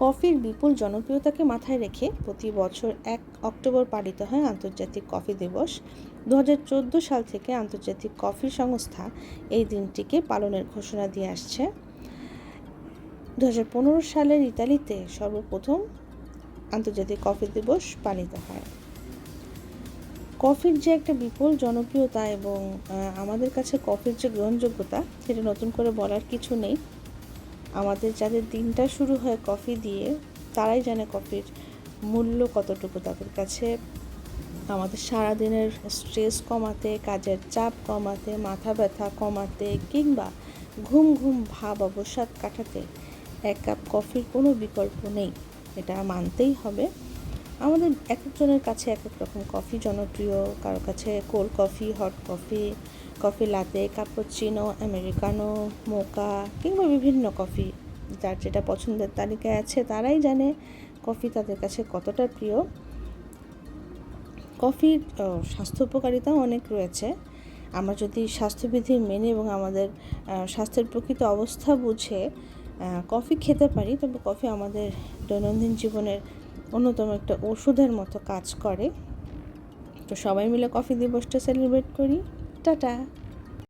কফির বিপুল জনপ্রিয়তাকে মাথায় রেখে প্রতি বছর 1 অক্টোবর পালিত হয় আন্তর্জাতিক কফি দিবস। 2014 সাল থেকে আন্তর্জাতিক কফি সংস্থা এই দিনটিকে পালনের ঘোষণা দিয়ে আসছে। 2015 সালের ইতালিতে সর্বপ্রথম আন্তর্জাতিক কফি দিবস পালিত হয়। কফির যে একটা বিপুল জনপ্রিয়তা এবং আমাদের কাছে কফির যে গ্রহণযোগ্যতা, সেটা নতুন করে বলার কিছু নেই। আমাদের যাদের দিনটা শুরু হয় কফি দিয়ে, তারাই জানে কফির মূল্য কতটুকু তাদের কাছে। আমাদের সারাদিনের স্ট্রেস কমাতে, কাজের চাপ কমাতে, মাথা ব্যথা কমাতে কিংবা ঘুম ঘুম ভাব অবসাদ কাটাতে 1 কাপ কফির কোনো বিকল্প নেই, এটা মানতেই হবে। আমাদের এক একজনের কাছে এক এক রকম কফি জনপ্রিয়। কারো কাছে cold coffee, hot coffee, coffee latte, cappuccino, Americano, mocha কিংবা বিভিন্ন কফি, যার যেটা পছন্দের তালিকায় আছে তারাই জানে কফি তাদের কাছে কতটা প্রিয়। কফির স্বাস্থ্য উপকারিতাও অনেক রয়েছে। আমরা যদি স্বাস্থ্যবিধি মেনে এবং আমাদের স্বাস্থ্যের প্রকৃত অবস্থা বুঝে কফি খেতে পারি, তবে কফি আমাদের দৈনন্দিন জীবনের অন্যতম একটা ওষুধের মতো কাজ করে। তো সবাই মিলে কফি দিবসটা সেলিব্রেট করি। টাটা।